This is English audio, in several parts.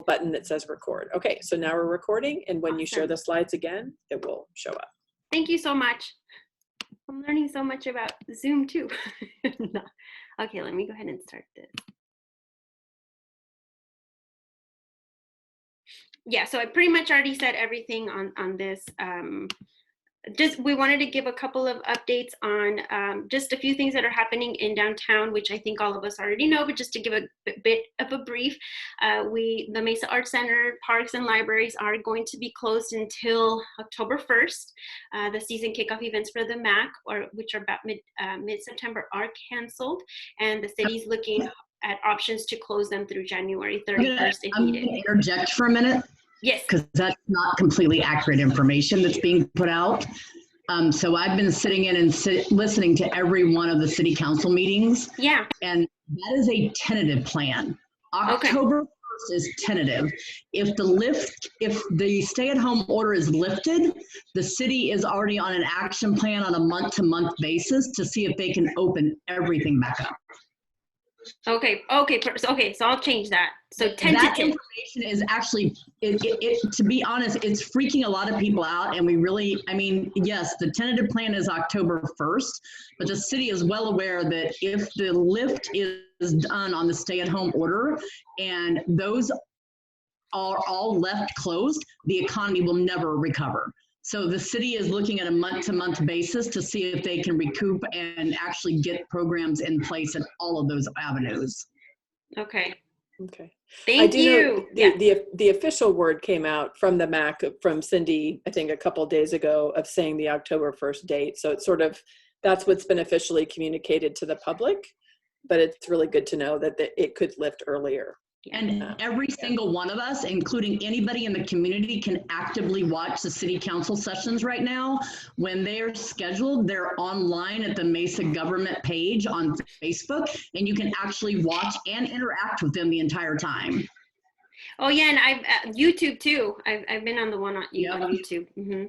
button that says record. Okay, so now we're recording, and when you share the slides again, it will show up. Thank you so much. I'm learning so much about Zoom too. Okay, let me go ahead and start this. Yeah, so I pretty much already said everything on this. Just we wanted to give a couple of updates on just a few things that are happening in downtown, which I think all of us already know, but just to give a bit of a brief, the Mesa Arts Center, parks and libraries are going to be closed until October 1st. The season kickoff events for the MAC, which are about mid-September, are canceled, and the city's looking at options to close them through January 31st if needed. I'm going to interject for a minute. Yes. Because that's not completely accurate information that's being put out. So I've been sitting in and listening to every one of the city council meetings. Yeah. And that is a tentative plan. October 1st is tentative. If the stay-at-home order is lifted, the city is already on an action plan on a month-to-month basis to see if they can open everything back up. Okay, so I'll change that. So tentative. That information is actually, to be honest, it's freaking a lot of people out. And we really, I mean, yes, the tentative plan is October 1st, but the city is well aware that if the lift is done on the stay-at-home order and those are all left closed, the economy will never recover. So the city is looking at a month-to-month basis to see if they can recoup and actually get programs in place at all of those avenues. Okay. Okay. Thank you. The official word came out from the MAC, from Cindy, I think a couple of days ago, of saying the October 1st date. So it's sort of, that's what's been officially communicated to the public, but it's really good to know that it could lift earlier. And every single one of us, including anybody in the community, can actively watch the city council sessions right now. When they're scheduled, they're online at the Mesa government page on Facebook, and you can actually watch and interact with them the entire time. Oh yeah, and I've YouTube too. I've been on the one on YouTube. Mm-hmm.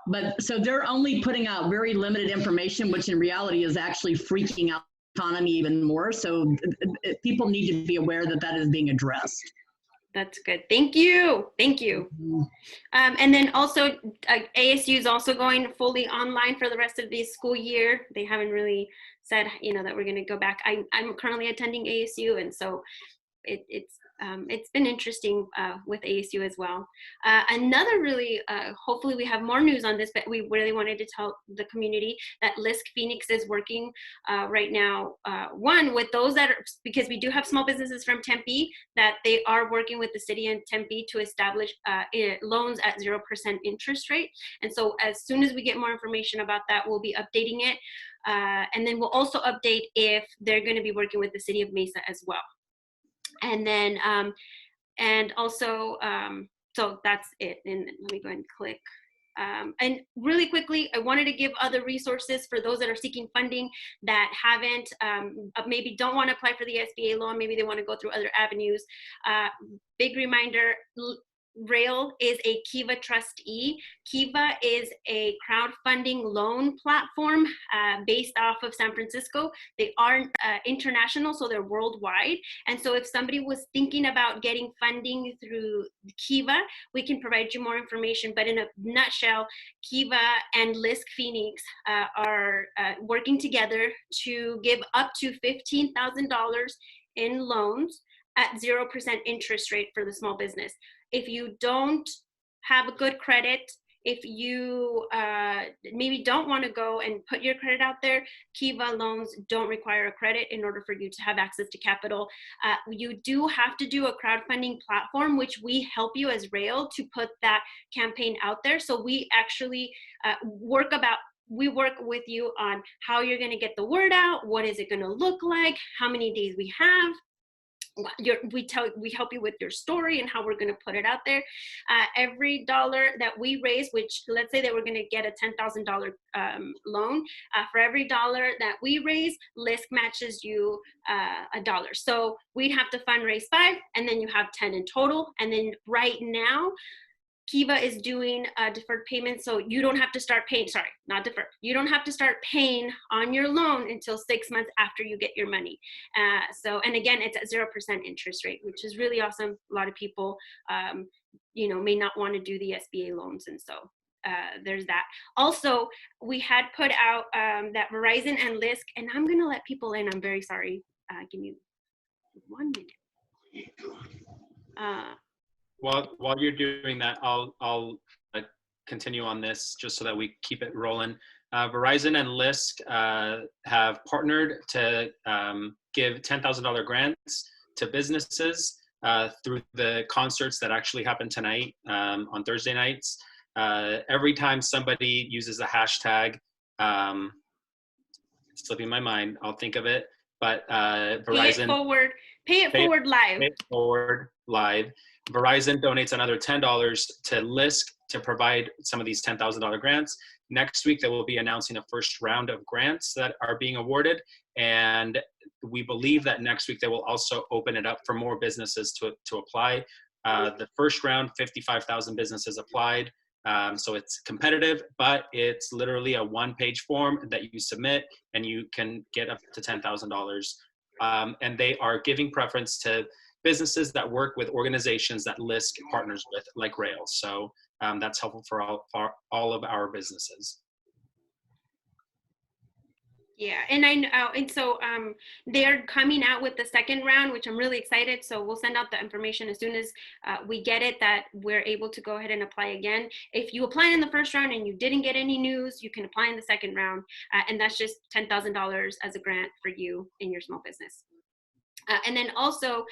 But so they're only putting out very limited information, which in reality is actually freaking out economy even more. So people need to be aware that that is being addressed. That's good. Thank you. Thank you. Mm-hmm. And then also ASU is also going fully online for the rest of the school year. They haven't really said, that we're going to go back. I'm currently attending ASU, and so it's been interesting with ASU as well. Another really, hopefully we have more news on this, but we really wanted to tell the community that LISC Phoenix is working right now, one, with those that are, because we do have small businesses from Tempe, that they are working with the city in Tempe to establish loans at 0% interest rate. And so as soon as we get more information about that, we'll be updating it. And then we'll also update if they're going to be working with the city of Mesa as well. And then, and also, so that's it. And let me go ahead and click. And really quickly, I wanted to give other resources for those that are seeking funding that haven't, maybe don't want to apply for the SBA loan. Maybe they want to go through other avenues. Big reminder, Rail is a Kiva trustee. Kiva is a crowdfunding loan platform based off of San Francisco. They are international, so they're worldwide. And so if somebody was thinking about getting funding through Kiva, we can provide you more information. But in a nutshell, Kiva and LISC Phoenix are working together to give up to $15,000 in loans at 0% interest rate for the small business. If you don't have a good credit, if you maybe don't want to go and put your credit out there, Kiva loans don't require a credit in order for you to have access to capital. You do have to do a crowdfunding platform, which we help you as Rail to put that campaign out there. So we actually work with you on how you're going to get the word out, what is it going to look like, how many days we have. We help you with your story and how we're going to put it out there. Every dollar that we raise, which let's say that we're going to get a $10,000 loan, for every dollar that we raise, LISC matches you $1. So we'd have to fundraise 5, and then you have 10 in total. And then right now, Kiva is doing deferred payments, so you don't have to start paying, sorry, not deferred. You don't have to start paying on your loan until 6 months after you get your money. And again, it's at 0% interest rate, which is really awesome. A lot of people, may not want to do the SBA loans, and so there's that. Also, we had put out that Verizon and Lisk, and I'm gonna let people in. I'm very sorry. Give me 1 minute. While you're doing that, I'll continue on this just so that we keep it rolling. Verizon and Lisk have partnered to give $10,000 grants to businesses through the concerts that actually happen tonight on Thursday nights. Every time somebody uses the hashtag, it's slipping my mind, I'll think of it, but Verizon— Pay it forward live. Pay it forward live. Verizon donates another $10 to Lisk to provide some of these $10,000 grants. Next week, they will be announcing a first round of grants that are being awarded. And we believe that next week, they will also open it up for more businesses to apply. The first round, 55,000 businesses applied. So it's competitive, but it's literally a one-page form that you submit and you can get up to $10,000. And they are giving preference to businesses that work with organizations that Lisk partners with, like Rails. So that's helpful for all of our businesses. Yeah, and I know, and so they're coming out with the second round, which I'm really excited. So we'll send out the information as soon as we get it, that we're able to go ahead and apply again. If you apply in the first round and you didn't get any news, you can apply in the second round, and that's just $10,000 as a grant for you in your small business. And then also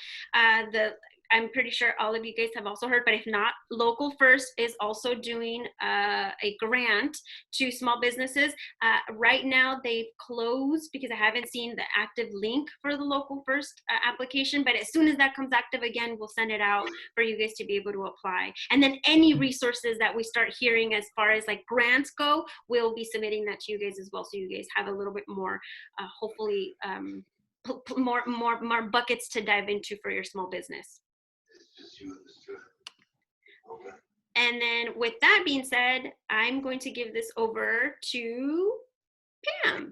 I'm pretty sure all of you guys have also heard, but if not, Local First is also doing a grant to small businesses. Right now they've closed because I haven't seen the active link for the Local First application, but as soon as that comes active again, we'll send it out for you guys to be able to apply. And then any resources that we start hearing as far as like grants go, we'll be submitting that to you guys as well, so you guys have a little bit more, hopefully, more buckets to dive into for your small business. And then with that being said, I'm going to give this over to Pam.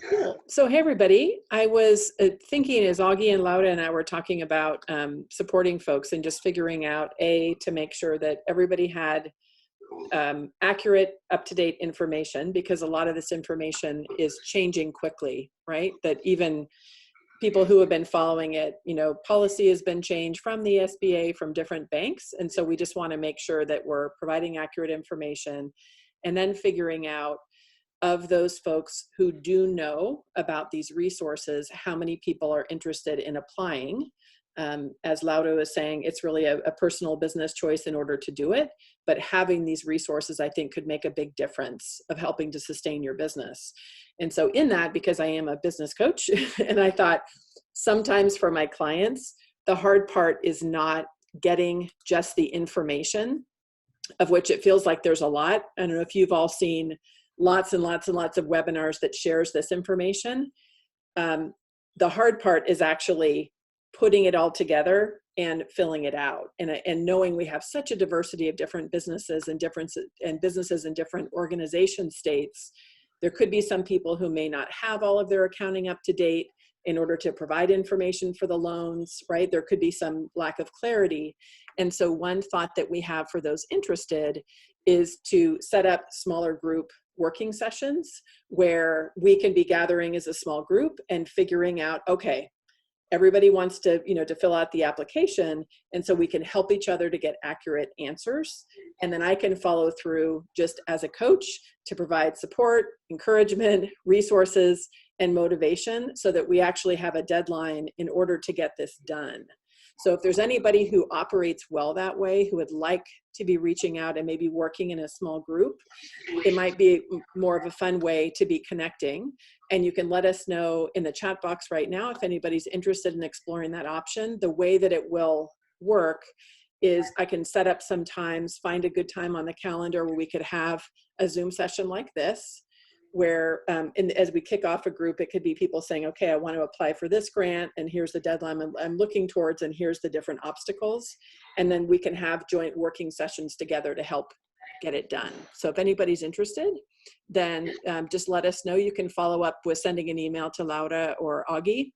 Cool. So hey everybody, I was thinking as Augie and Laura and I were talking about supporting folks and just figuring out to make sure that everybody had accurate, up-to-date information, because a lot of this information is changing quickly, right? That even people who have been following it, policy has been changed from the SBA, from different banks. And so we just want to make sure that we're providing accurate information, and then figuring out, of those folks who do know about these resources, how many people are interested in applying. As Laura was saying, it's really a personal business choice in order to do it, but having these resources, I think, could make a big difference of helping to sustain your business. And so in that, because I am a business coach, and I thought sometimes for my clients, the hard part is not getting just the information, of which it feels like there's a lot. I don't know if you've all seen lots and lots and lots of webinars that shares this information. The hard part is actually putting it all together and filling it out, and knowing we have such a diversity of different businesses and businesses in different organization states. There could be some people who may not have all of their accounting up to date in order to provide information for the loans, right? There could be some lack of clarity. And so one thought that we have for those interested is to set up smaller group working sessions where we can be gathering as a small group and figuring out, okay, everybody wants to fill out the application, and so we can help each other to get accurate answers. And then I can follow through just as a coach to provide support, encouragement, resources, and motivation, so that we actually have a deadline in order to get this done. So if there's anybody who operates well that way, who would like to be reaching out and maybe working in a small group, it might be more of a fun way to be connecting. And you can let us know in the chat box right now if anybody's interested in exploring that option. The way that it will work is I can set up some times, find a good time on the calendar where we could have a Zoom session like this. where as we kick off a group, it could be people saying, okay, I want to apply for this grant and here's the deadline I'm looking towards and here's the different obstacles. And then we can have joint working sessions together to help get it done. So if anybody's interested, then just let us know. You can follow up with sending an email to Laura or Augie.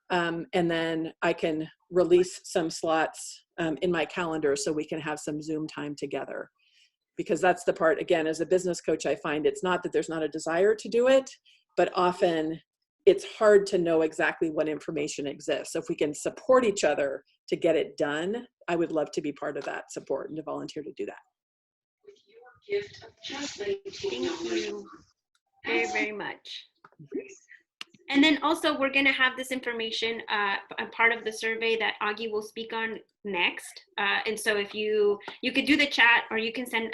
And then I can release some slots in my calendar so we can have some Zoom time together. Because that's the part, again, as a business coach, I find it's not that there's not a desire to do it, but often it's hard to know exactly what information exists. So if we can support each other to get it done, I would love to be part of that support and to volunteer to do that. Thank you very, very much. And then also we're going to have this information, a part of the survey that Augie will speak on next. And so if you could do the chat, or you can send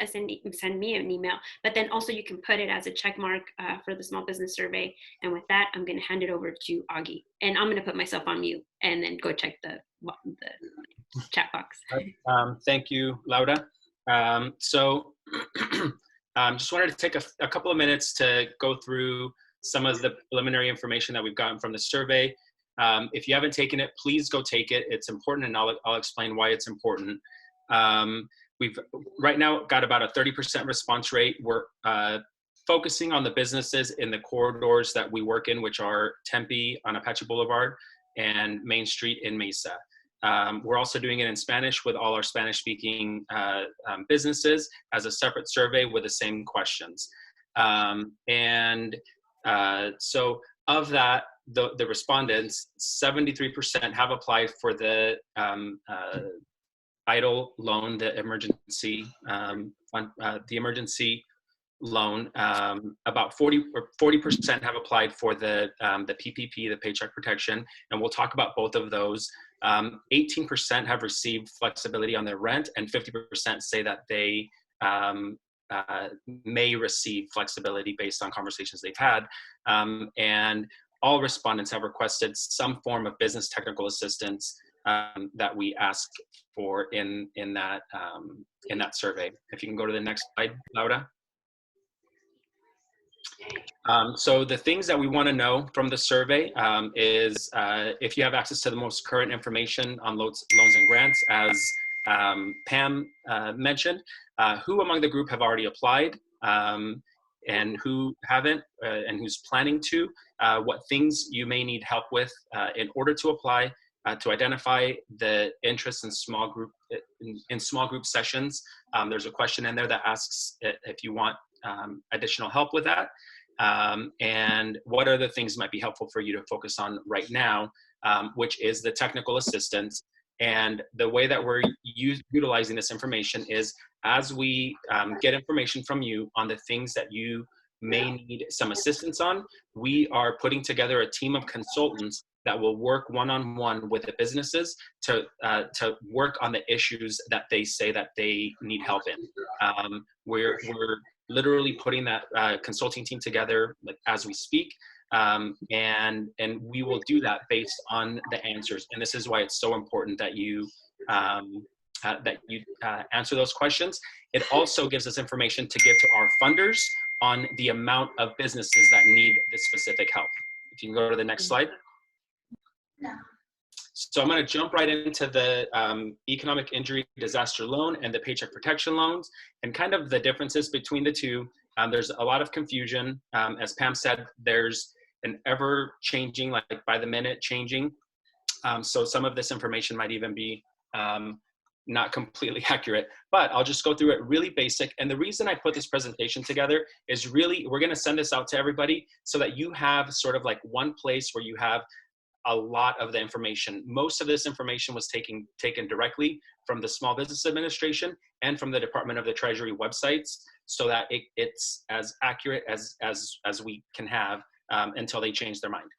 me an email, but then also you can put it as a check mark for the small business survey. And with that, I'm going to hand it over to Augie, and I'm going to put myself on mute and then go check the chat box. Thank you, Laura. So just wanted to take a couple of minutes to go through some of the preliminary information that we've gotten from the survey. If you haven't taken it, please go take it. It's important, and I'll explain why it's important. We've right now got about a 30% response rate. We're focusing on the businesses in the corridors that we work in, which are Tempe on Apache Boulevard and Main Street in Mesa. We're also doing it in Spanish with all our Spanish-speaking businesses as a separate survey with the same questions. So of that, the respondents, 73% have applied for the EIDL loan, the emergency loan. About 40% have applied for the PPP, the Paycheck Protection, and we'll talk about both of those. 18% have received flexibility on their rent, and 50% say that they may receive flexibility based on conversations they've had. And all respondents have requested some form of business technical assistance that we ask for in that survey. If you can go to the next slide, Laura. So the things that we want to know from the survey is if you have access to the most current information on loans and grants, as Pam mentioned, who among the group have already applied and who haven't and who's planning to, what things you may need help with in order to apply, to identify the interest in small group sessions. There's a question in there that asks if you want additional help with that, and what other things might be helpful for you to focus on right now, which is the technical assistance. And the way that we're utilizing this information is as we get information from you on the things that you may need some assistance on, we are putting together a team of consultants that will work one-on-one with the businesses to work on the issues that they say that they need help in. We're literally putting that consulting team together as we speak. And we will do that based on the answers. And this is why it's so important that you answer those questions. It also gives us information to give to our funders on the amount of businesses that need this specific help. If you can go to the next slide. So I'm going to jump right into the economic injury disaster loan and the paycheck protection loans and kind of the differences between the two. There's a lot of confusion. As Pam said, there's an ever changing, like by the minute changing. So some of this information might even be not completely accurate, but I'll just go through it really basic. And the reason I put this presentation together is really, we're going to send this out to everybody so that you have sort of like one place where you have a lot of the information. Most of this information was taken directly from the Small Business Administration and from the Department of the Treasury websites, so that it's as accurate as we can have until they change their mind.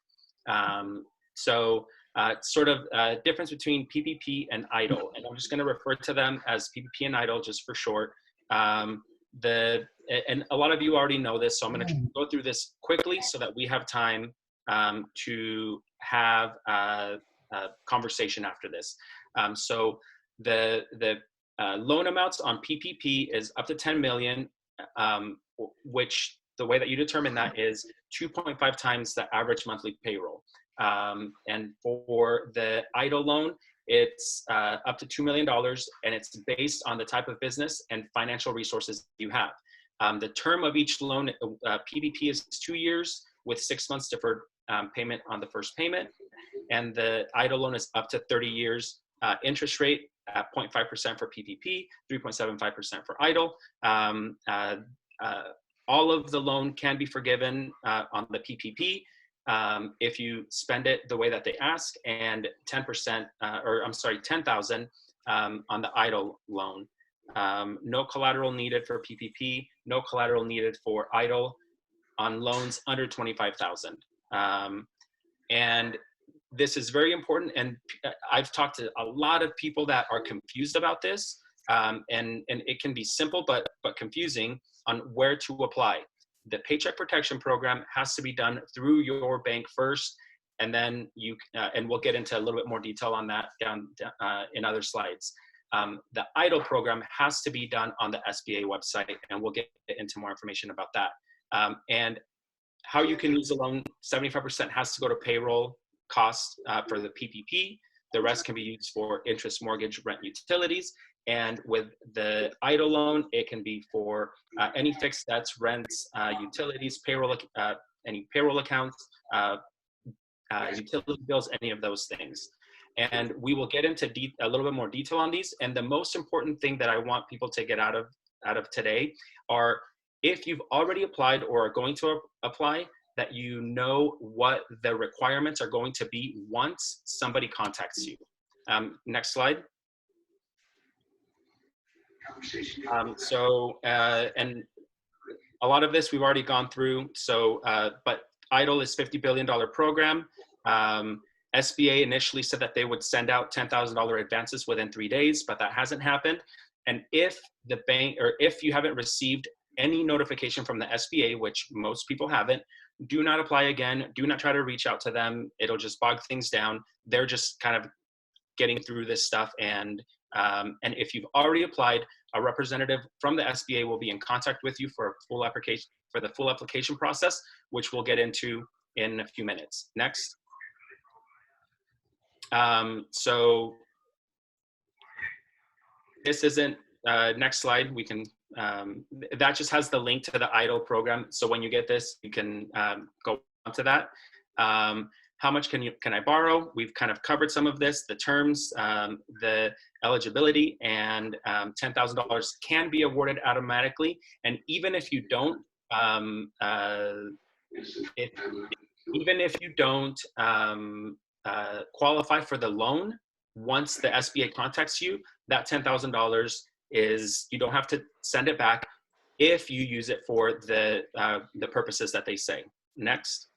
Sort of difference between PPP and EIDL, and I'm just going to refer to them as PPP and EIDL just for short. And a lot of you already know this, so I'm going to go through this quickly so that we have time to have a conversation after this. So the loan amounts on PPP is up to 10 million, which the way that you determine that is 2.5 times the average monthly payroll. And for the EIDL loan, it's up to $2 million, and it's based on the type of business and financial resources you have. The term of each loan, PPP, is 2 years with 6 months deferred payment on the first payment. And the EIDL loan is up to 30 years. Interest rate at 0.5% for PPP, 3.75% for EIDL. All of the loan can be forgiven on the PPP if you spend it the way that they ask, and 10%, or I'm sorry, 10,000 on the EIDL loan. No collateral needed for PPP, no collateral needed for EIDL on loans under 25,000. And this is very important, and I've talked to a lot of people that are confused about this, and it can be simple but confusing on where to apply. The Paycheck Protection Program has to be done through your bank first, and then you and we'll get into a little bit more detail on that down in other slides. The EIDL program has to be done on the SBA website, and we'll get into more information about that. And how you can use the loan, 75% has to go to payroll costs for the PPP. The rest can be used for interest, mortgage, rent, utilities. And with the EIDL loan, it can be for any fixed debts, rents, utilities, payroll, any payroll accounts, utility bills, any of those things. And we will get into a little bit more detail on these. And the most important thing that I want people to get out of today are, if you've already applied or are going to apply, that you know what the requirements are going to be once somebody contacts you. Next slide. And a lot of this we've already gone through. So, but EIDL is $50 billion program. SBA initially said that they would send out $10,000 advances within 3 days, but that hasn't happened. And if the bank, or if you haven't received any notification from the SBA, which most people haven't, do not apply again. Do not try to reach out to them. It'll just bog things down. They're just kind of getting through this stuff. And if you've already applied, a representative from the SBA will be in contact with you for the full application process, which we'll get into in a few minutes. Next. So this isn't, next slide, we can, that just has the link to the EIDL program. So when you get this, you can go onto that. How much can I borrow? We've kind of covered some of this, the terms, the eligibility, and $10,000 can be awarded automatically. And even if you don't, even if you don't qualify for the loan, once the SBA contacts you, that $10,000 is, you don't have to send it back if you use it for the purposes that they say. Next.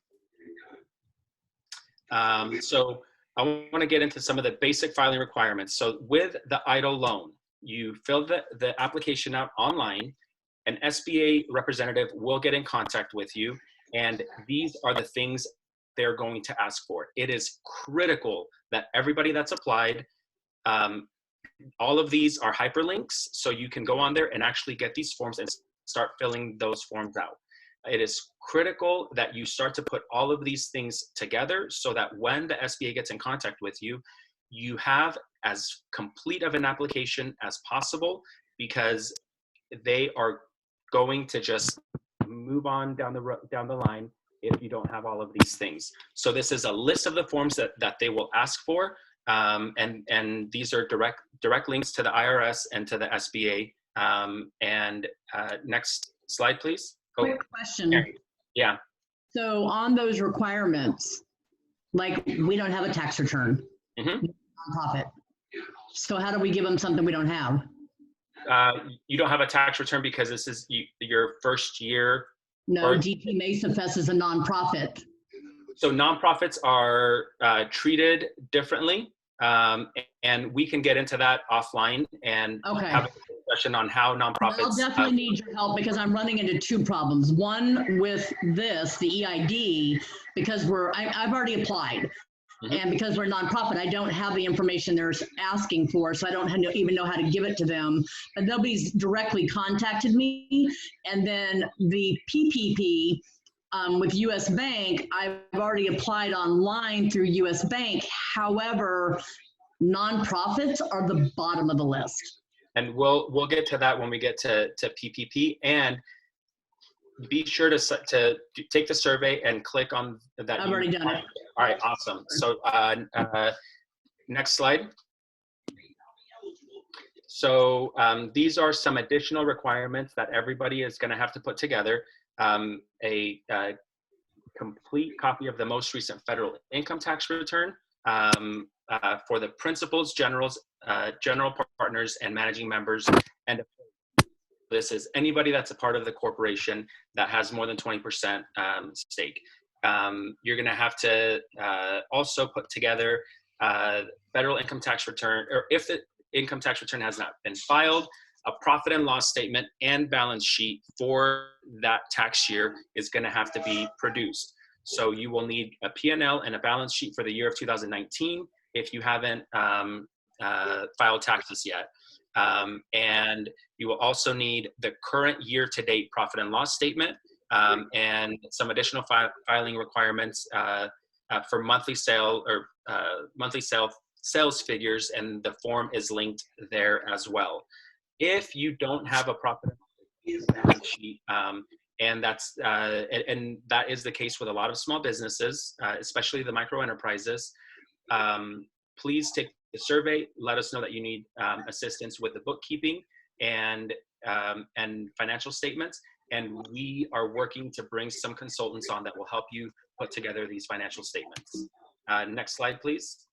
So I want to get into some of the basic filing requirements. So with the EIDL loan, you fill the application out online. An SBA representative will get in contact with you, and these are the things they're going to ask for. It is critical that everybody that's applied, all of these are hyperlinks, so you can go on there and actually get these forms and start filling those forms out. It is critical that you start to put all of these things together so that when the SBA gets in contact with you, you have as complete of an application as possible, because they are going to just move on down the line if you don't have all of these things. So this is a list of the forms that they will ask for, and these are direct links to the IRS and to the SBA. Next slide, please. Quick question. Yeah. So on those requirements, like, we don't have a tax return, nonprofit. So how do we give them something we don't have? You don't have a tax return because this is your first year. No, GP Mesa Fest is a nonprofit. So nonprofits are treated differently, and we can get into that offline and have a discussion on how nonprofits. I'll definitely need your help, because I'm running into two problems. One with this, the EID, because I've already applied. And because we're a nonprofit, I don't have the information they're asking for, so I don't even know how to give it to them. But nobody's directly contacted me. And then the PPP with US Bank, I've already applied online through US Bank. However, nonprofits are the bottom of the list. And we'll get to that when we get to PPP. And be sure to take the survey and click on that. I've already done it. All right, awesome. So next slide. So these are some additional requirements that everybody is going to have to put together. A complete copy of the most recent federal income tax return for the principals, generals, general partners, and managing members. And this is anybody that's a part of the corporation that has more than 20% stake. You're going to have to also put together federal income tax return, or if the income tax return has not been filed, a profit and loss statement and balance sheet for that tax year is going to have to be produced. So you will need a P&L and a balance sheet for the year of 2019 if you haven't filed taxes yet. And you will also need the current year-to-date profit and loss statement and some additional filing requirements for monthly sale or monthly sales figures, and the form is linked there as well. If you don't have a profit and balance sheet, and that is the case with a lot of small businesses, especially the micro enterprises, please take the survey. Let us know that you need assistance with the bookkeeping and financial statements, and we are working to bring some consultants on that will help you put together these financial statements. Next slide, please.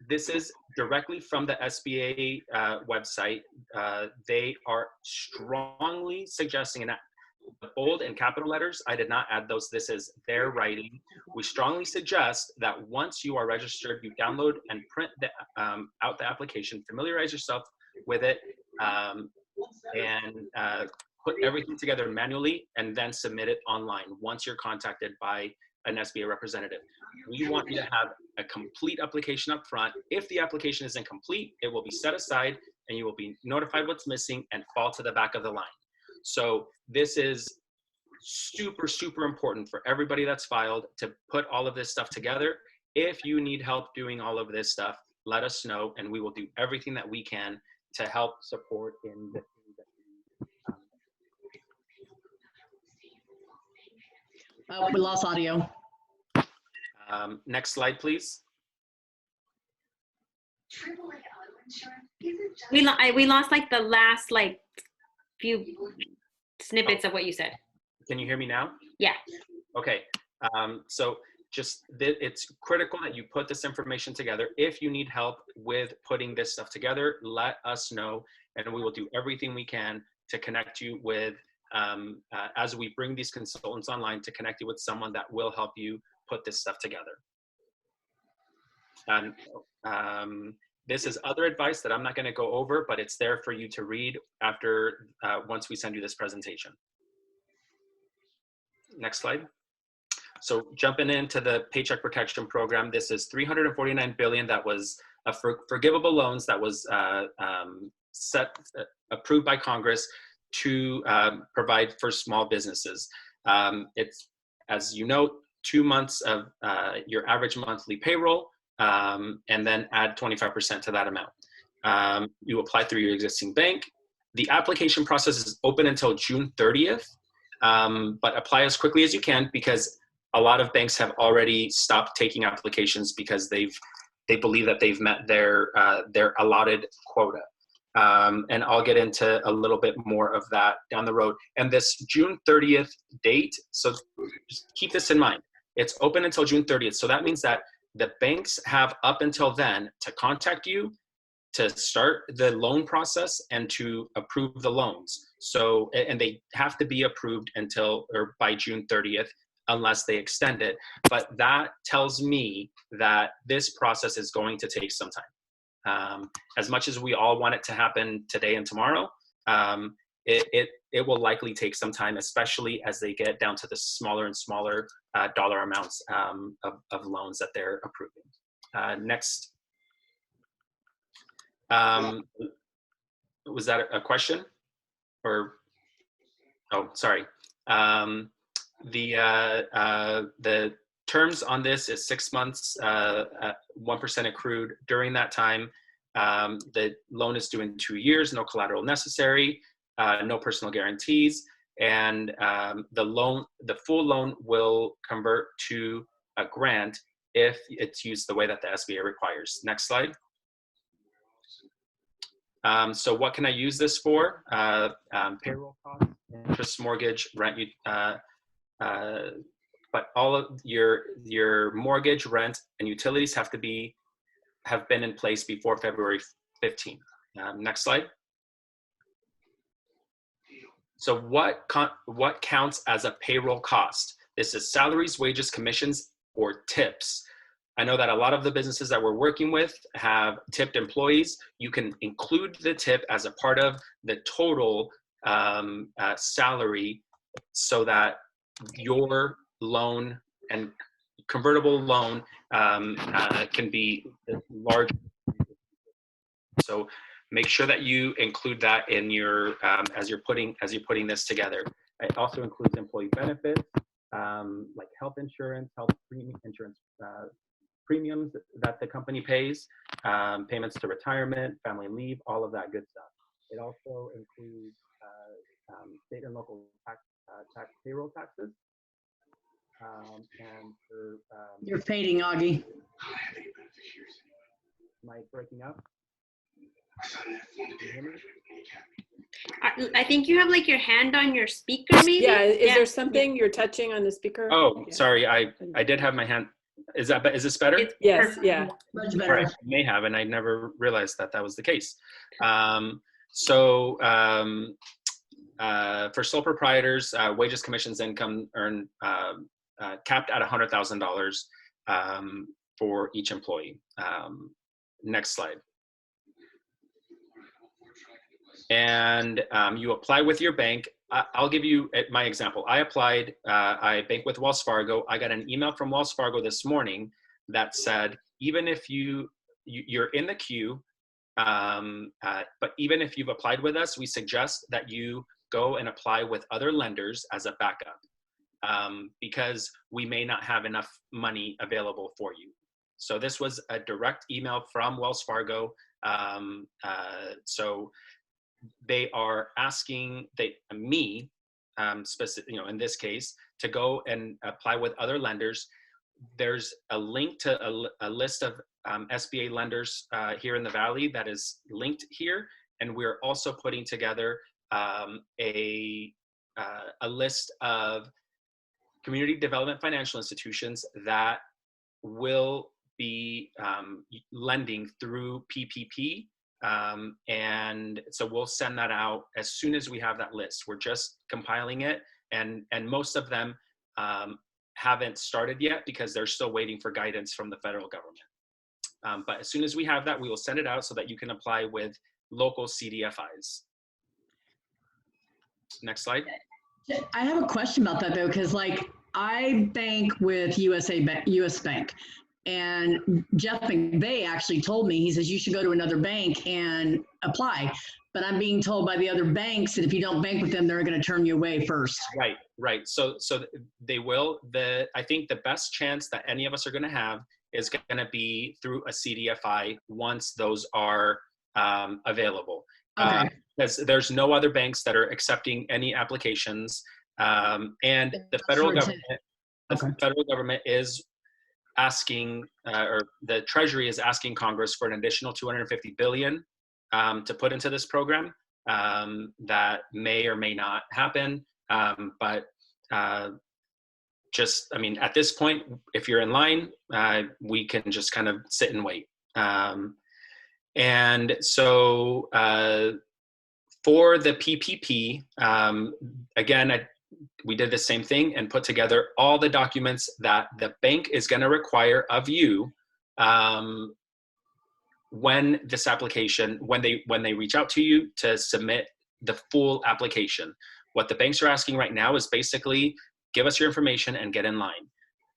This is directly from the SBA website. They are strongly suggesting, and the bold and capital letters, I did not add those. This is their writing. We strongly suggest that once you are registered, you download and print out the application, familiarize yourself with it, and put everything together manually, and then submit it online once you're contacted by an SBA representative. We want you to have a complete application up front. If the application is incomplete, it will be set aside and you will be notified what's missing and fall to the back of the line. So this is super, super important for everybody that's filed to put all of this stuff together. If you need help doing all of this stuff, let us know, and we will do everything that we can to help support in the we lost audio. Next slide, please. We lost like the last few snippets of what you said. Can you hear me now? Yeah. Okay. So just it's critical that you put this information together. If you need help with putting this stuff together, let us know, and we will do everything we can to connect you with, as we bring these consultants online, to connect you with someone that will help you put this stuff together. This is other advice that I'm not going to go over, but it's there for you to read after once we send you this presentation. Next slide. So jumping into the Paycheck Protection Program, this is $349 billion that was forgivable loans that was approved by Congress to provide for small businesses. It's, as you know, 2 months of your average monthly payroll, and then add 25% to that amount. You apply through your existing bank. The application process is open until June 30th, but apply as quickly as you can, because a lot of banks have already stopped taking applications because they believe that they've met their allotted quota. And I'll get into a little bit more of that down the road. And this June 30th date, so just keep this in mind. It's open until June 30th. So that means that the banks have up until then to contact you, to start the loan process, and to approve the loans. So, and they have to be approved by June 30th, unless they extend it. But that tells me that this process is going to take some time. As much as we all want it to happen today and tomorrow, it will likely take some time, especially as they get down to the smaller and smaller dollar amounts of loans that they're approving. Next. Was that a question? Or, oh, sorry. The terms on this is 6 months, 1% accrued during that time. The loan is due in 2 years, no collateral necessary, no personal guarantees, and the full loan will convert to a grant if it's used the way that the SBA requires. Next slide. So what can I use this for? Payroll costs, interest, mortgage, rent. But all of your mortgage, rent, and utilities have been in place before February 15th. Next slide. So what counts as a payroll cost? This is salaries, wages, commissions, or tips. I know that a lot of the businesses that we're working with have tipped employees. You can include the tip as a part of the total salary so that your loan and convertible loan can be large. So make sure that you include that in your as you're putting this together. It also includes employee benefits like health insurance, insurance premiums that the company pays, payments to retirement, family leave, all of that good stuff. It also includes state and local tax payroll taxes. And for, You're fading, Augie. am I breaking up? I think you have like your hand on your speaker, maybe. Yeah, is there something you're touching on the speaker? Oh, Yeah. sorry, I did have my hand. Is this better? It's Yes, perfect. yeah. Much All better. right, I may have, and I never realized that was the case. For sole proprietors, wages, commissions, income earned capped at $100,000 for each employee. Next slide. And you apply with your bank. I'll give you my example. I applied, I bank with Wells Fargo. I got an email from Wells Fargo this morning that said, even if you're in the queue, but even if you've applied with us, we suggest that you go and apply with other lenders as a backup because we may not have enough money available for you. So this was a direct email from Wells Fargo. So they are asking me, in this case, to go and apply with other lenders. There's a link to a list of SBA lenders here in the Valley that is linked here, and we're also putting together a list of community development financial institutions that will be lending through PPP. And so we'll send that out as soon as we have that list. We're just compiling it, and most of them haven't started yet because they're still waiting for guidance from the federal government. But as soon as we have that, we will send it out so that you can apply with local CDFIs. Next slide. I have a question about that though, because like I bank with US Bank, and Jeff McVeigh actually told me, he says, you should go to another bank and apply. But I'm being told by the other banks that if you don't bank with them, they're going to turn you away first. Right. So they will. I think the best chance that any of us are going to have is going to be through a CDFI once those are available. Okay. Because there's no other banks that are accepting any applications, and the federal government is asking, or the Treasury is asking Congress for an additional $250 billion to put into this program. That may or may not happen, but at this point, if you're in line, we can just kind of sit and wait. And so for the PPP, again, we did the same thing and put together all the documents that the bank is going to require of you when this application, when they reach out to you to submit the full application. What the banks are asking right now is basically give us your information and get in line,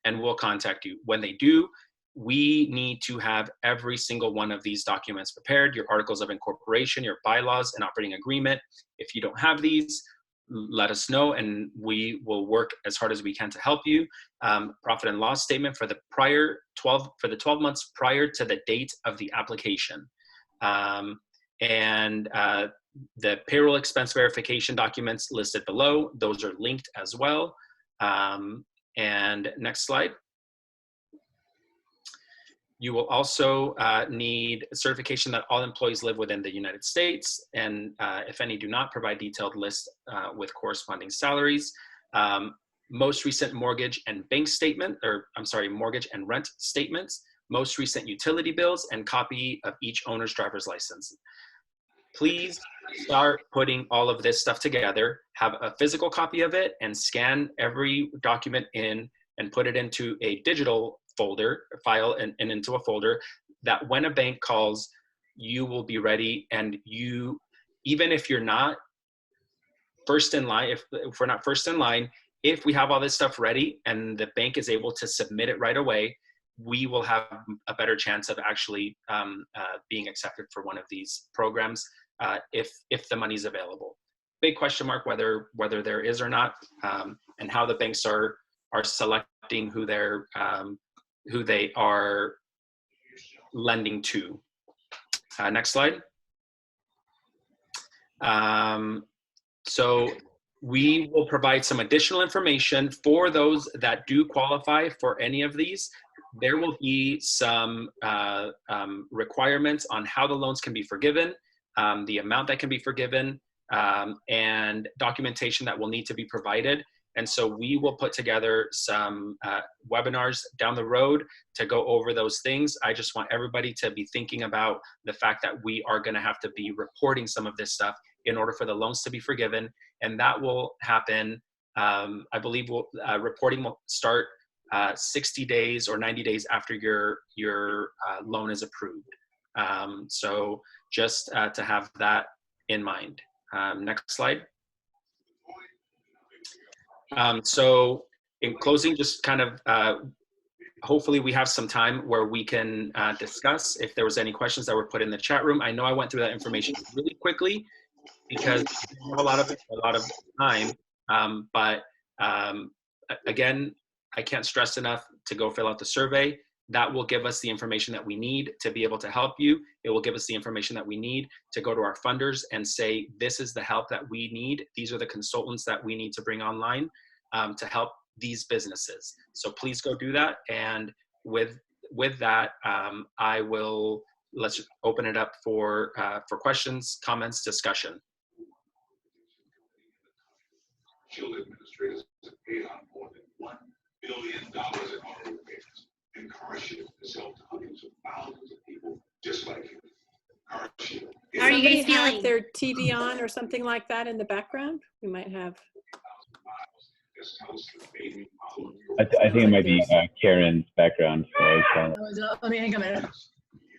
and we'll contact you. When they do, we need to have every single one of these documents prepared, your articles of incorporation, your bylaws and operating agreement. If you don't have these, let us know and we will work as hard as we can to help you. Profit and loss statement for the 12 months prior to the date of the application. The payroll expense verification documents listed below, those are linked as well. And next slide. You will also need certification that all employees live within the United States, and if any do not, provide detailed list with corresponding salaries. Most recent mortgage and bank statement, mortgage and rent statements, most recent utility bills, and copy of each owner's driver's license. Please start putting all of this stuff together, have a physical copy of it, and scan every document in and put it into a digital folder, file, and into a folder that when a bank calls, you will be ready. And you, even if you're not first in line, if we're not first in line, if we have all this stuff ready and the bank is able to submit it right away, we will have a better chance of actually being accepted for one of these programs if the money's available. Big question mark whether there is or not, and how the banks are selecting who they are lending to. Next slide. So we will provide some additional information for those that do qualify for any of these. There will be some requirements on how the loans can be forgiven, the amount that can be forgiven, and documentation that will need to be provided. And so we will put together some webinars down the road to go over those things. I just want everybody to be thinking about the fact that we are going to have to be reporting some of this stuff in order for the loans to be forgiven. And that will happen, I believe reporting will start 60 days or 90 days after your loan is approved. So just to have that in mind. Next slide. So in closing, just kind of, hopefully we have some time where we can discuss if there was any questions that were put in the chat room. I know I went through that information really quickly because we have a lot of time, but again, I can't stress enough to go fill out the survey. That will give us the information that we need to be able to help you. It will give us the information that we need to go to our funders and say, this is the help that we need. These are the consultants that we need to bring online to help these businesses. So please go do that. And with that, let's open it up for questions, comments, discussion. Shield administrators have paid out more than $1 billion in auto repairs. And CarShield has helped hundreds of thousands of people just like you. CarShield. How are you guys Somebody have feeling? their TV on or something like that in the background? We might have. I think it might be Karen's background. So Let me hang a minute.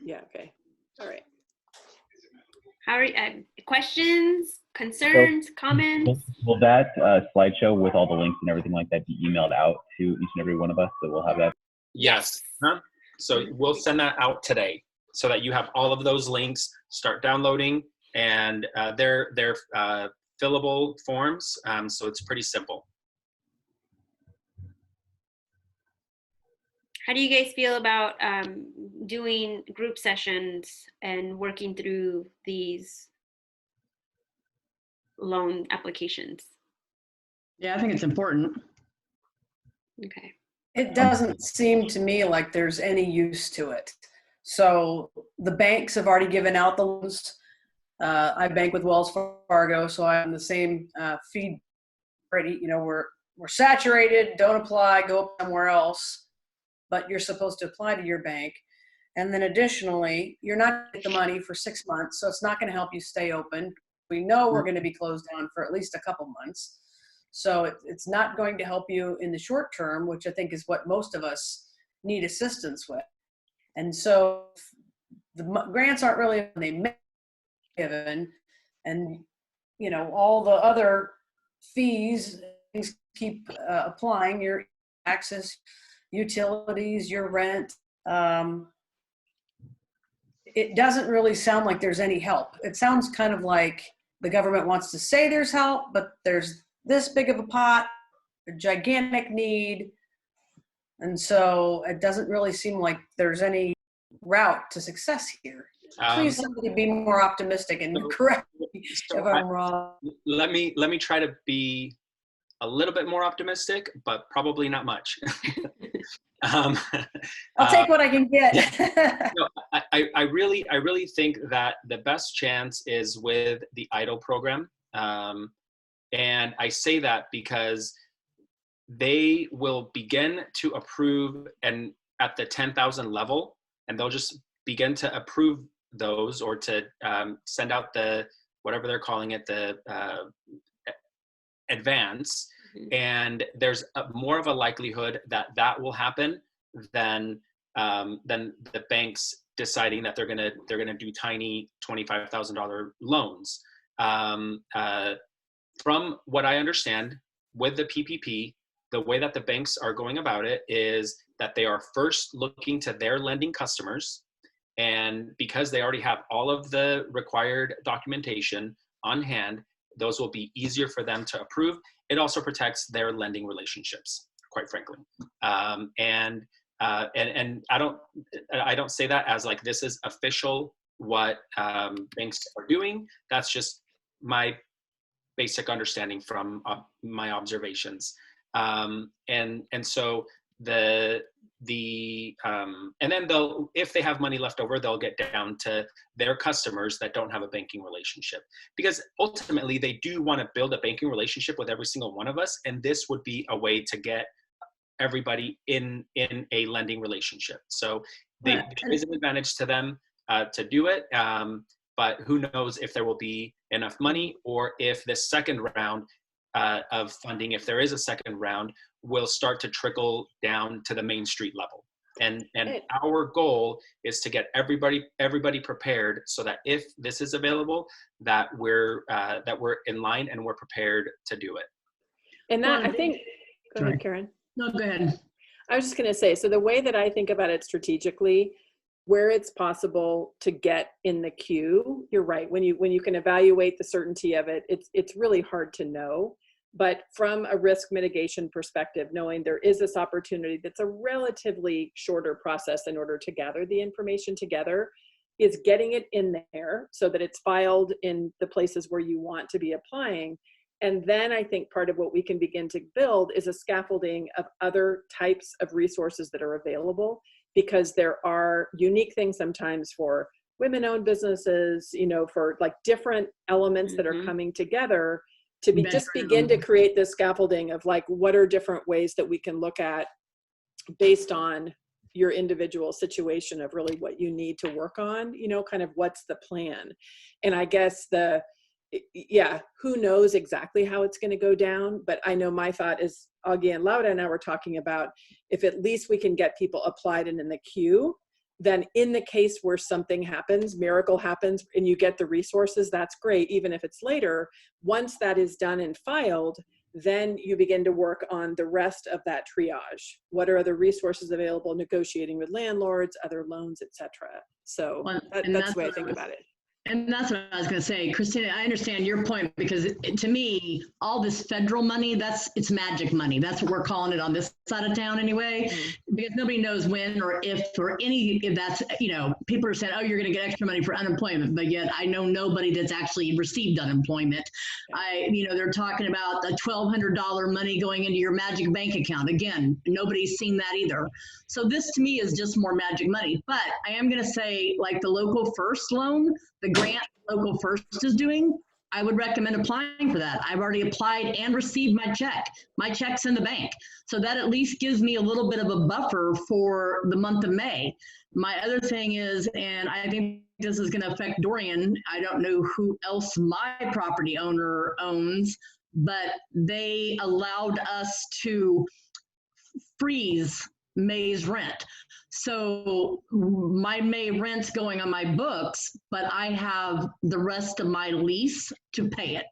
Yeah, okay. All right. How are you, questions, concerns, comments? Will that slideshow with all the links and everything like that be emailed out to each and every one of us? So we'll have that. Yes. So we'll send that out today so that you have all of those links. Start downloading, and they're fillable forms, so it's pretty simple. How do you guys feel about doing group sessions and working through these loan applications? Yeah, I think it's important. Okay. It doesn't seem to me like there's any use to it. So the banks have already given out the loans. I bank with Wells Fargo, so I'm the same feed ready. You know, we're saturated, don't apply, go somewhere else. But you're supposed to apply to your bank. And then additionally, you're not going to get the money for 6 months, so it's not going to help you stay open. We know we're going to be closed down for at least a couple months. So it's not going to help you in the short term, which I think is what most of us need assistance with. And so the grants aren't really when they may be given, and all the other fees, things keep applying, your taxes, utilities, your rent. It doesn't really sound like there's any help. It sounds kind of like the government wants to say there's help, but there's this big of a pot, a gigantic need. And so it doesn't really seem like there's any route to success here. Please, somebody be more optimistic and correct me if I'm wrong. Let me try to be a little bit more optimistic, but probably not much. I'll take what I can get. No, I really think that the best chance is with the EIDL program. And I say that because they will begin to approve and at the 10,000 level, and they'll just begin to approve those or to send out the, whatever they're calling it, the advance. And there's more of a likelihood that that will happen than the banks deciding that they're gonna do tiny $25,000 loans. From what I understand, with the PPP, the way that the banks are going about it is that they are first looking to their lending customers, and because they already have all of the required documentation on hand, those will be easier for them to approve. It also protects their lending relationships, quite frankly. And I don't say that as like this is official what banks are doing. That's just my basic understanding from my observations. And so and then they'll, if they have money left over, they'll get down to their customers that don't have a banking relationship, because ultimately they do want to build a banking relationship with every single one of us. And this would be a way to get everybody in a lending relationship. So there is an advantage to them to do it. But who knows if there will be enough money, or if the second round of funding, if there is a second round, will start to trickle down to the Main Street level. And our goal is to get everybody prepared so that if this is available, that we're in line and we're prepared to do it. And that, I think, go ahead, Karen. No, go ahead. I was just going to say, so the way that I think about it strategically, where it's possible to get in the queue, you're right. When you can evaluate the certainty of it, it's really hard to know. But from a risk mitigation perspective, knowing there is this opportunity that's a relatively shorter process in order to gather the information together, is getting it in there so that it's filed in the places where you want to be applying. And then I think part of what we can begin to build is a scaffolding of other types of resources that are available, because there are unique things sometimes for women-owned businesses, for like different elements that are coming together to begin to create this scaffolding of like, what are different ways that we can look at based on your individual situation of really what you need to work on, kind of what's the plan. And I guess who knows exactly how it's going to go down, but I know my thought is, Augie and Laura and I were talking about, if at least we can get people applied and in the queue, then in the case where something happens, miracle happens, and you get the resources, that's great, even if it's later. Once that is done and filed, then you begin to work on the rest of that triage. What are other resources available, negotiating with landlords, other loans, etc. So that's the way I think about it. And that's what I was going to say, Christina, I understand your point, because to me, all this federal money, it's magic money. That's what we're calling it on this side of town anyway, because nobody knows when or if that's, people are saying, oh, you're going to get extra money for unemployment, but yet I know nobody that's actually received unemployment. They're talking about the $1,200 money going into your magic bank account. Again, nobody's seen that either. So this to me is just more magic money, but I am going to say, like the Local First loan, the grant Local First is doing, I would recommend applying for that. I've already applied and received my check. My check's in the bank. So that at least gives me a little bit of a buffer for the month of May. My other thing is, and I think this is going to affect Dorian, I don't know who else my property owner owns, but they allowed us to freeze May's rent. So my May rent's going on my books, but I have the rest of my lease to pay it.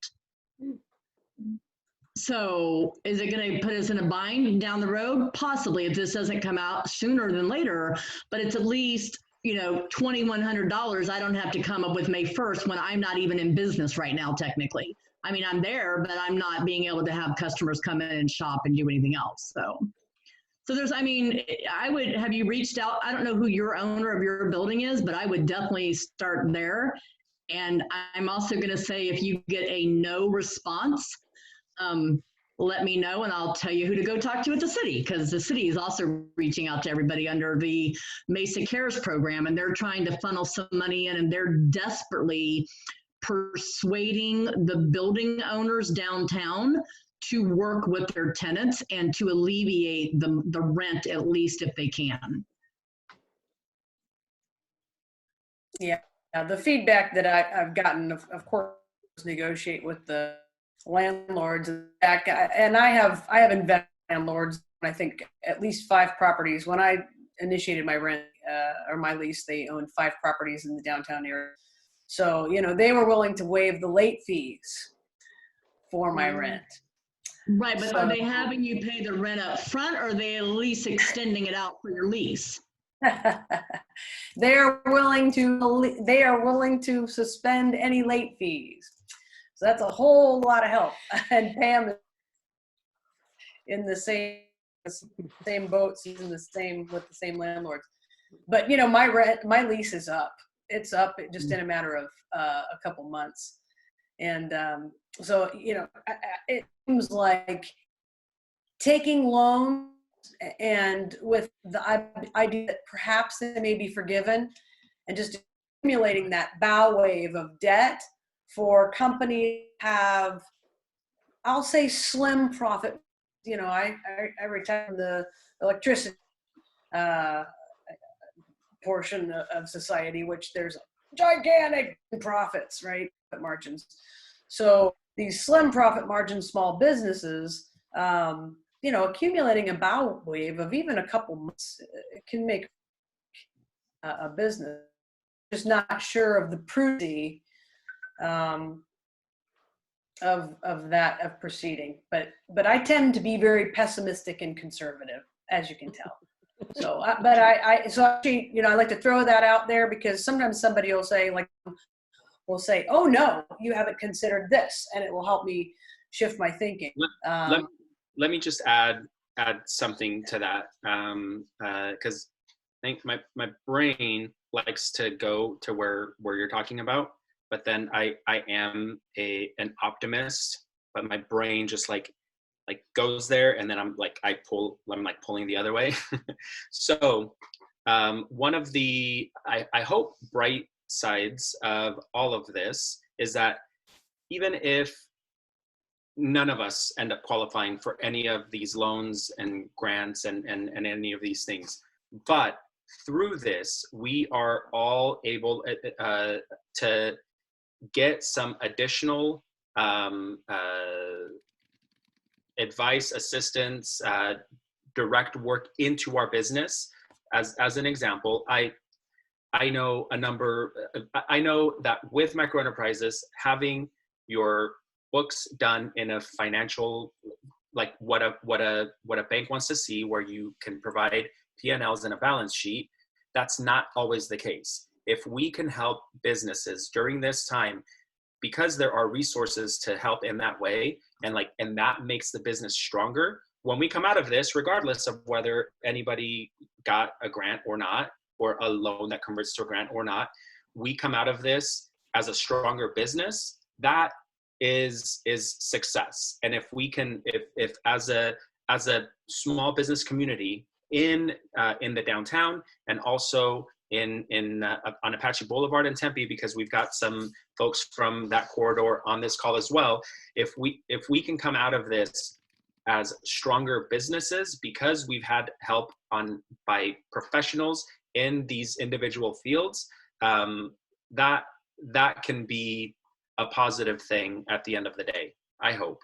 So is it going to put us in a bind down the road? Possibly, if this doesn't come out sooner than later, but it's at least, $2,100 I don't have to come up with May 1st when I'm not even in business right now, technically. I mean, I'm there, but I'm not being able to have customers come in and shop and do anything else. So have you reached out? I don't know who your owner of your building is, but I would definitely start there. And I'm also going to say, if you get a no response, let me know and I'll tell you who to go talk to at the city, because the city is also reaching out to everybody under the Mesa Cares program, and they're trying to funnel some money in, and they're desperately persuading the building owners downtown to work with their tenants and to alleviate the rent, at least if they can. Yeah, the feedback that I've gotten, of course, negotiate with the landlords. And I have invested in landlords. I think at least 5 properties. When I initiated my rent or my lease, they owned 5 properties in the downtown area. So, they were willing to waive the late fees for my rent. Right, but are they having you pay the rent up front, or are they at least extending it out for your lease? They are willing to suspend any late fees. So that's a whole lot of help. And Pam is in the same boat, she's in with the same landlords. But my lease is up. It's up just in a matter of a couple months. And so it seems like taking loans, and with the idea that perhaps they may be forgiven, and just accumulating that bow wave of debt for companies have, I'll say, slim profit. I retire from the electricity portion of society, which there's gigantic profits, right? Margins. So these slim profit margin small businesses, accumulating a bow wave of even a couple months can make a business. Just not sure of the prudence of proceeding, but I tend to be very pessimistic and conservative, as you can tell. So, I like to throw that out there, because sometimes somebody will say, oh no, you haven't considered this, and it will help me shift my thinking. Let me just add something to that, because I think my brain likes to go to where you're talking about, but then I am an optimist, but my brain just like goes there, and then I'm pulling the other way. So one of the I hope bright sides of all of this is that even if none of us end up qualifying for any of these loans and grants and any of these things, but through this we are all able to get some additional advice, assistance, direct work into our business. As an example, I know that with micro enterprises, having your books done in a financial, like what a bank wants to see, where you can provide P&Ls and a balance sheet, that's not always the case. If we can help businesses during this time, because there are resources to help in that way, and that makes the business stronger, when we come out of this, regardless of whether anybody got a grant or not, or a loan that converts to a grant or not, we come out of this as a stronger business. That is success. And if we can, if as a small business community in the downtown, and also on Apache Boulevard in Tempe, because we've got some folks from that corridor on this call as well, if we can come out of this as stronger businesses, because we've had help by professionals in these individual fields, that can be a positive thing at the end of the day, I hope.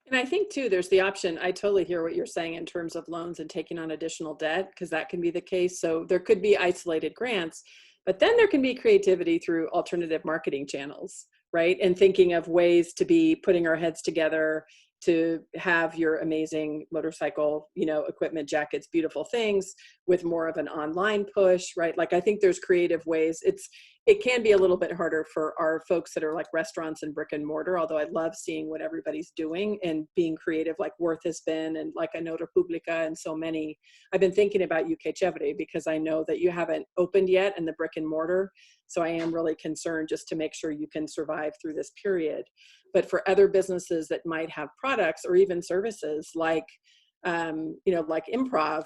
And I think too, there's the option, I totally hear what you're saying in terms of loans and taking on additional debt, because that can be the case. So there could be isolated grants, but then there can be creativity through alternative marketing channels, right? And thinking of ways to be putting our heads together to have your amazing motorcycle, you know, equipment, jackets, beautiful things with more of an online push, right? Like, I think there's creative ways. It can be a little bit harder for our folks that are like restaurants and brick and mortar, although I love seeing what everybody's doing and being creative, like Worth has been, and like I know Republica and so many. I've been thinking about UK Chevrolet because I know that you haven't opened yet in the brick and mortar. So I am really concerned just to make sure you can survive through this period. But for other businesses that might have products or even services like, you know, like Improv,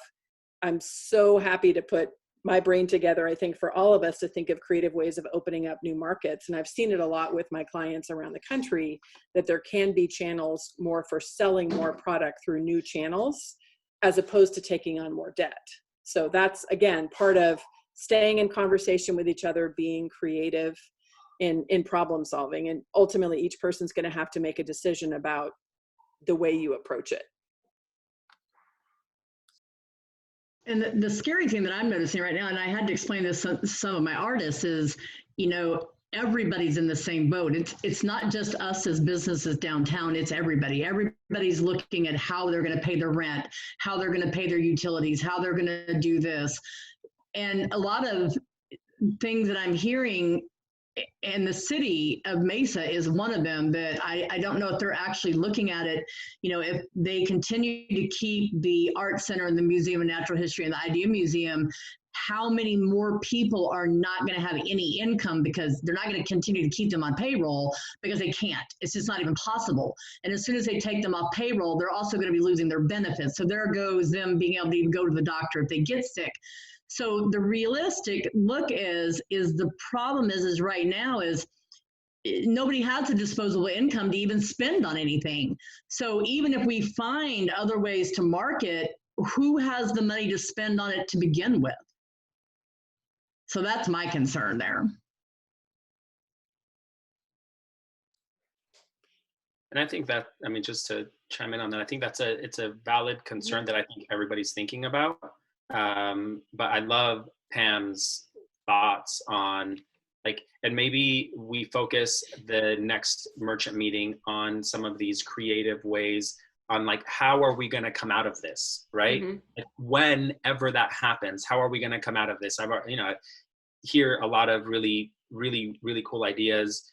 I'm so happy to put my brain together, I think, for all of us to think of creative ways of opening up new markets. And I've seen it a lot with my clients around the country, that there can be channels more for selling more product through new channels, as opposed to taking on more debt. So that's, again, part of staying in conversation with each other, being creative in problem solving. And ultimately, each person's going to have to make a decision about the way you approach it. And the scary thing that I'm noticing right now, and I had to explain this to some of my artists, is, you know, everybody's in the same boat. It's not just us as businesses downtown, it's everybody. Everybody's looking at how they're going to pay their rent, how they're going to pay their utilities, how they're going to do this. And a lot of things that I'm hearing, and the city of Mesa is one of them, that I don't know if they're actually looking at it. You know, if they continue to keep the Art Center and the Museum of Natural History and the Idea Museum, how many more people are not going to have any income because they're not going to continue to keep them on payroll because they can't. It's just not even possible. And as soon as they take them off payroll, they're also going to be losing their benefits. So there goes them being able to even go to the doctor if they get sick. So the realistic look is the problem is right now is nobody has a disposable income to even spend on anything. So even if we find other ways to market, who has the money to spend on it to begin with? So that's my concern there. And I think that, I mean, just to chime in on that, I think it's a valid concern that I think everybody's thinking about. But I love Pam's thoughts on, like, and maybe we focus the next merchant meeting on some of these creative ways on, like, how are we going to come out of this, right? Mhm. Like, whenever that happens, how are we going to come out of this? You know, I hear a lot of really, really, really cool ideas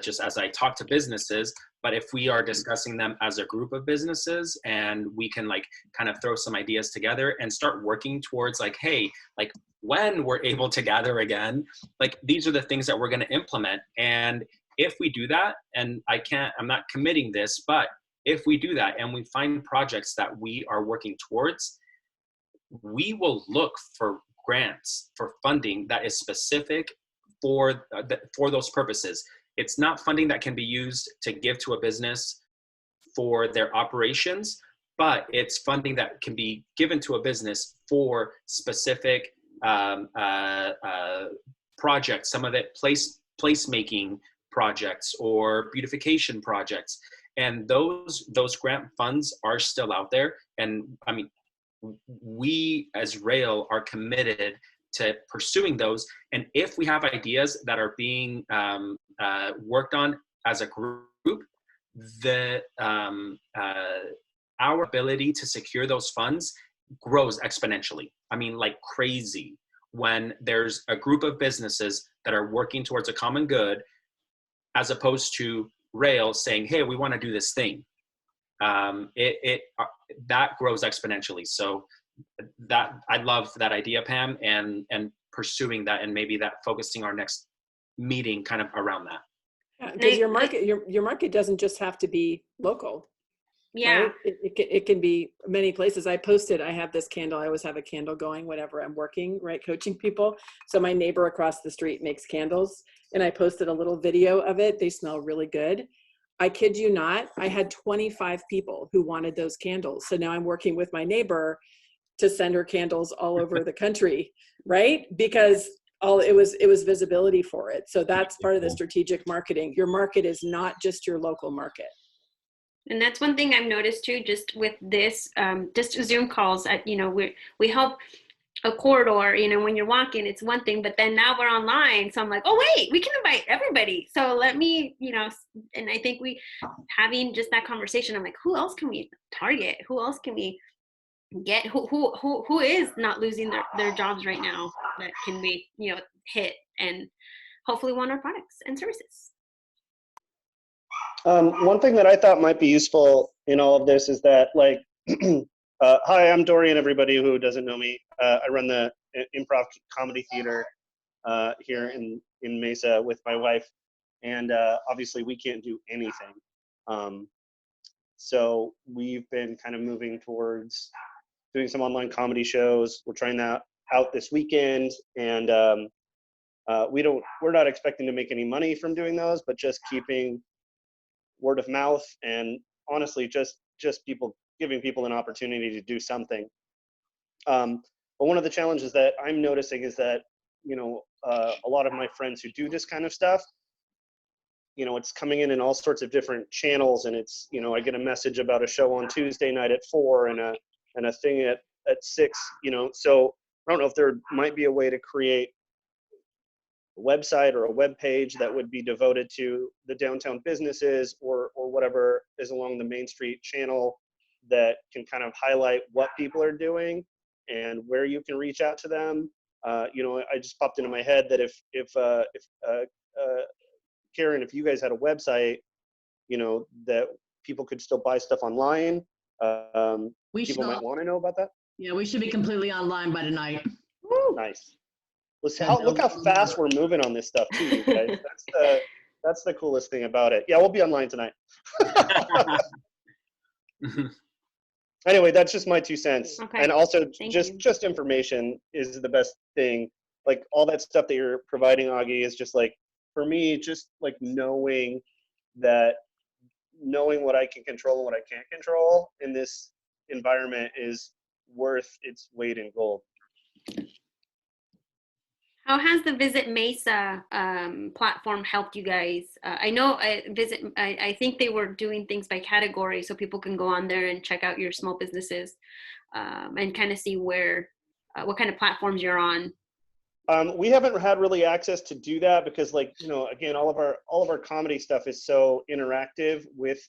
just as I talk to businesses. But if we are discussing them as a group of businesses, and we can, like, kind of throw some ideas together and start working towards, like, hey, like, when we're able to gather again, like, these are the things that we're going to implement. And if we do that, and I'm not committing this, but if we do that and we find projects that we are working towards, we will look for grants, for funding that is specific for those purposes. It's not funding that can be used to give to a business for their operations, but it's funding that can be given to a business for specific projects, some of it placemaking projects or beautification projects. And those grant funds are still out there. And I mean, we as Rail are committed to pursuing those. And if we have ideas that are being worked on as a group, our ability to secure those funds grows exponentially. I mean, like crazy, when there's a group of businesses that are working towards a common good, as opposed to Rail saying, hey, we want to do this thing. That grows exponentially. So that, I love that idea, Pam, and pursuing that, and maybe that focusing our next meeting kind of around that. Yeah, because your market doesn't just have to be local. Yeah. Right? It can be many places. I posted, I have this candle. I always have a candle going whenever I'm working, right, coaching people. So my neighbor across the street makes candles, and I posted a little video of it. They smell really good. I kid you not, I had 25 people who wanted those candles. So now I'm working with my neighbor to send her candles all over the country, right? Because it was visibility for it. So that's part of the strategic marketing. Your market is not just your local market. And that's one thing I've noticed too, just with this, just Zoom calls at, we help a corridor, when you're walking, it's one thing, but then now we're online. So I'm like, oh wait, we can invite everybody. So let me, and I think having just that conversation, I'm like, who else can we target? Who else can we get? Who is not losing their jobs right now that can we, hit and hopefully want our products and services. One thing that I thought might be useful in all of this is that, like, hi, I'm Dorian, everybody who doesn't know me. I run the improv comedy theater here in Mesa with my wife. And obviously we can't do anything. So we've been kind of moving towards doing some online comedy shows. We're trying that out this weekend. And we're not expecting to make any money from doing those, but just keeping word of mouth and honestly, just giving people an opportunity to do something. But one of the challenges that I'm noticing is that, a lot of my friends who do this kind of stuff, it's coming in all sorts of different channels, and it's, I get a message about a show on Tuesday night at 4 and a thing at 6, so I don't know if there might be a way to create a website or a web page that would be devoted to the downtown businesses or whatever is along the Main Street channel that can kind of highlight what people are doing and where you can reach out to them. I just popped into my head that if Karen, if you guys had a website, that people could still buy stuff online, people might want to know about that. Yeah, we should be completely online by tonight. Woo! Nice. Look how fast we're moving on this stuff too, you guys. That's the coolest thing about it. Yeah, we'll be online tonight. Anyway, that's just my 2 cents. Okay. And also Thank just information is the best thing. Like all that stuff that you're providing, Augie, is just like, for me, just like knowing what I can control and what I can't control in this environment is worth its weight in gold. How has the Visit Mesa platform helped you guys? I know I think they were doing things by category, so people can go on there and check out your small businesses and kind of see what kind of platforms you're on. We haven't had really access to do that because, like, again, all of our comedy stuff is so interactive with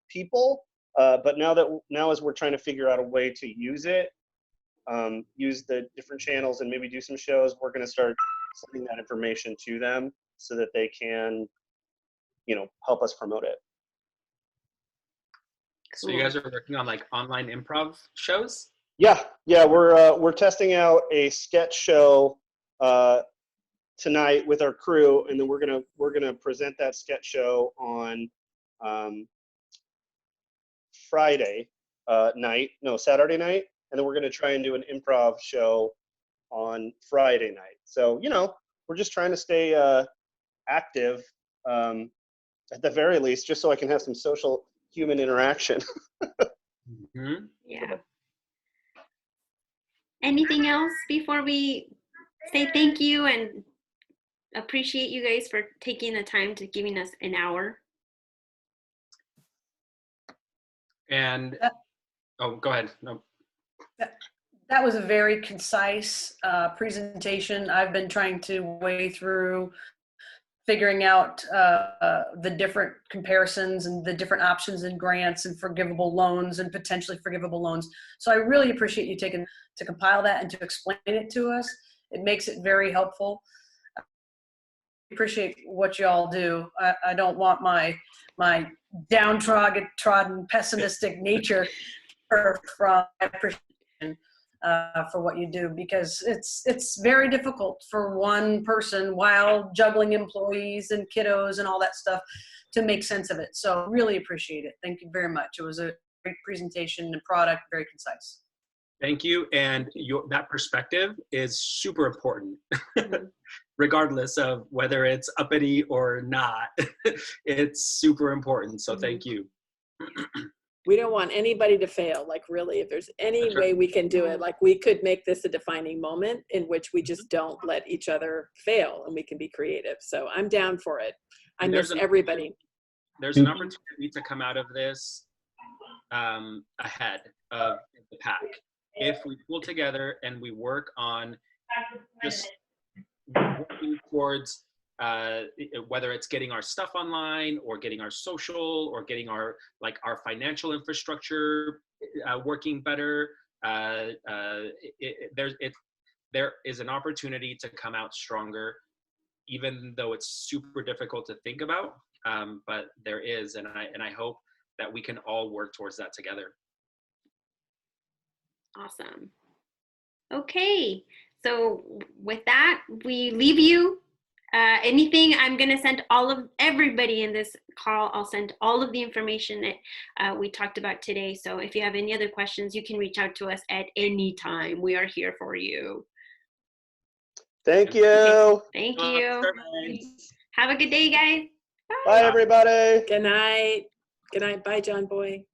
people. But now as we're trying to figure out a way to use it, use the different channels and maybe do some shows, we're going to start sending that information to them so that they can, help us promote it. So you guys are working on like online improv shows? Yeah, we're testing out a sketch show tonight with our crew, and then we're gonna present that sketch show on Saturday night, and then we're gonna try and do an improv show on Friday night. So we're just trying to stay active at the very least, just so I can have some social human interaction. Mm-hmm. Yeah. Anything else before we say thank you and appreciate you guys for taking the time to giving us an hour? And go ahead. No. That was a very concise presentation. I've been trying to weigh through figuring out the different comparisons and the different options and grants and forgivable loans and potentially forgivable loans. So I really appreciate you taking to compile that and to explain it to us. It makes it very helpful. I appreciate what y'all do. I don't want my downtrodden, pessimistic nature from appreciation for what you do, because it's very difficult for one person while juggling employees and kiddos and all that stuff to make sense of it. So really appreciate it. Thank you very much. It was a great presentation and product, very concise. Thank you. And that perspective is super important, regardless of whether it's uppity or not. It's super important. So thank you. We don't want anybody to fail. Like, really, if there's any way we can do it, like, we could make this a defining moment in which we just don't let each other fail and we can be creative. So I'm down for it. I miss everybody. there's an opportunity to come out of this ahead of the pack if we pull together and we work on just working towards whether it's getting our stuff online or getting our social or getting our financial infrastructure working better. There is an opportunity to come out stronger, even though it's super difficult to think about. But there is, and I hope that we can all work towards that together. Awesome. Okay, so with that, we leave you. Anything, I'm going to send everybody in this call, I'll send all of the information that we talked about today. So if you have any other questions, you can reach out to us at any time. We are here for you. Thank you. Thank you. Have a good day, guys. Bye, everybody. Good night. Good night. Bye, John Boy.